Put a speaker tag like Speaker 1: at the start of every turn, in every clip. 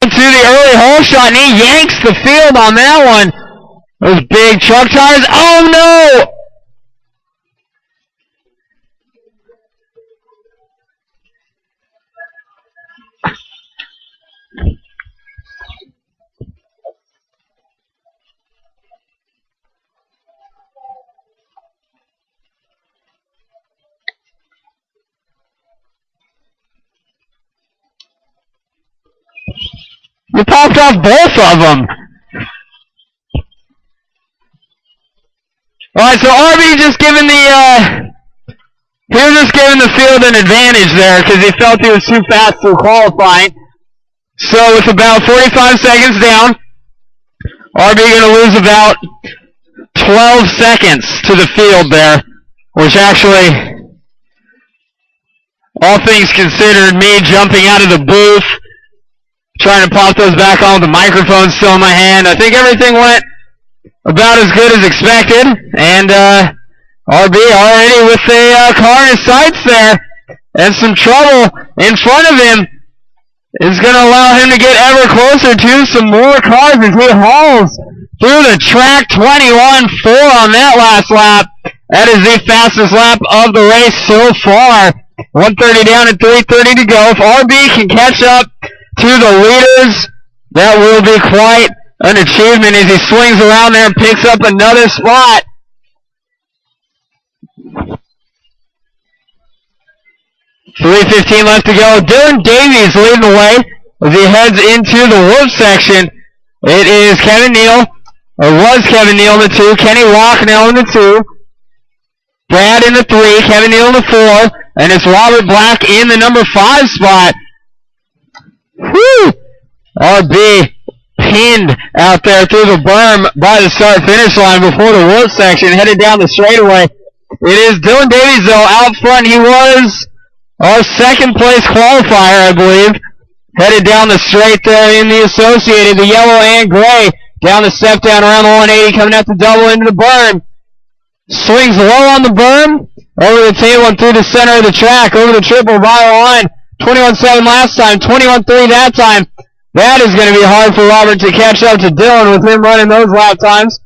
Speaker 1: to the early hole shot, and he yanks the field on that one. Those big truck tires. Oh, no! You popped off both of them. Alright, so RB just giving the, he was just giving the field an advantage there because he felt he was too fast through qualifying. So with about 45 seconds down, RB going to lose about 12 seconds to the field there, which actually, all things considered, me jumping out of the booth, trying to pop those back on with the microphone still in my hand. I think everything went about as good as expected. And RB already with the car in his sights there. And some trouble in front of him is going to allow him to get ever closer to some more cars as he hauls through the track. 21.4 on that last lap. That is the fastest lap of the race so far. 1:30 down and 3:30 to go. If RB can catch up to the leaders, that will be quite an achievement as he swings around there and picks up another spot. .3:15 left to go. Dylan Davies leading the way as he heads into the whoop section. It is Kevin Neal, or was Kevin Neal in the 2, Kenny Locknell in the 2, Brad in the 3, Kevin Neal in the 4, and it's Robert Black in the number 5 spot. Whew! RB pinned out there through the berm by the start-finish line before the whoop section, headed down the straightaway. It is Dylan Davies, though, out front. He was our second-place qualifier, I believe. Headed down the straight there in the Associated, the yellow and gray. Down the step down around the 180, coming out the double into the berm. Swings low on the berm, over the table and through the center of the track, over the triple by the line. 21.7 last time, 21.3 that time. That is going to be hard for Robert to catch up to Dylan with him running those lap times.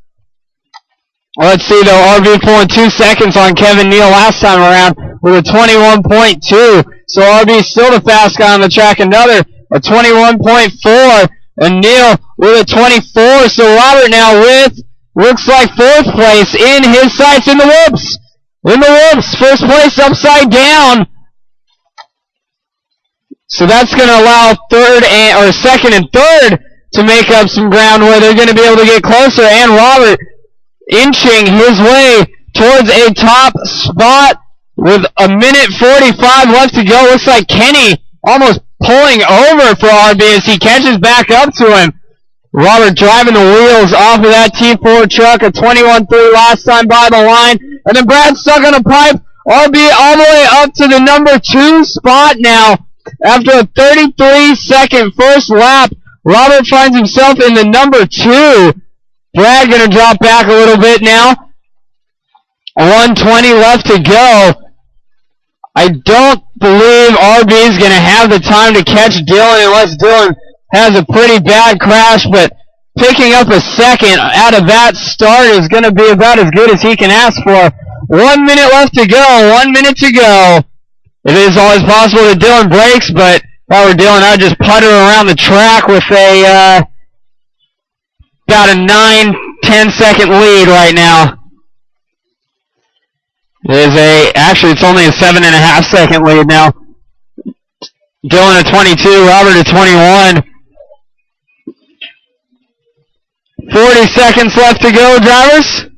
Speaker 1: Let's see, though, RB pulling 2 seconds on Kevin Neal last time around with a 21.2. So RB still the fast guy on the track. Another, a 21.4. And Neal with a 24. So Robert now with, looks like 4th place in his sights in the whoops. In the whoops, 1st place upside down. So that's going to allow 2nd and 3rd to make up some ground where they're going to be able to get closer. And Robert inching his way towards a top spot with a minute 45 left to go. Looks like Kenny almost pulling over for RB as he catches back up to him. Robert driving the wheels off of that T4 truck, a 21.3 last time by the line. And then Brad stuck on a pipe. RB all the way up to the number 2 spot now. After a 33-second first lap, Robert finds himself in the number 2. Brad going to drop back a little bit now. 1:20 left to go. I don't believe RB is going to have the time to catch Dylan unless Dylan has a pretty bad crash, but picking up a second out of that start is going to be about as good as he can ask for. 1 minute left to go. 1 minute to go. It is always possible that Dylan breaks, but if I were Dylan, I'd just putter around the track with a about a 9-10 second lead right now. Actually it's only a 7.5 second lead now. Dylan at 22, Robert at 21. 40 seconds left to go, drivers.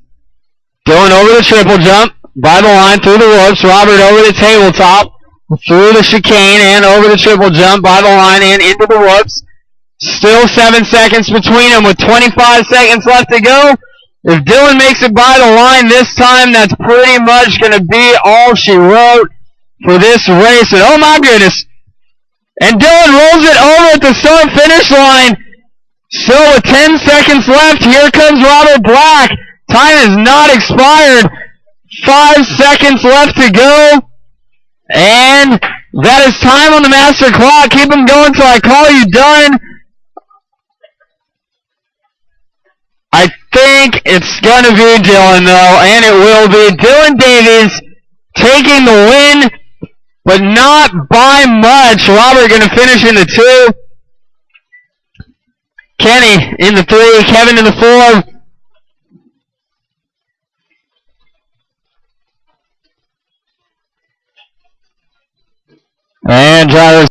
Speaker 1: Dylan over the triple jump, by the line, through the ropes. Robert over the tabletop, through the chicane, and over the triple jump, by the line, and into the ropes. Still 7 seconds between them with 25 seconds left to go. If Dylan makes it by the line this time, that's pretty much going to be all she wrote for this race. And oh my goodness. And Dylan rolls it over at the start-finish line. So with 10 seconds left, here comes Robert Black. Time has not expired. 5 seconds left to go. And that is time on the master clock. Keep them going till I call you done. I think it's going to be Dylan, though, and it will be Dylan Davies taking the win, but not by much. Robert going to finish in the 2. Kenny in the 3. Kevin in the 4. And drivers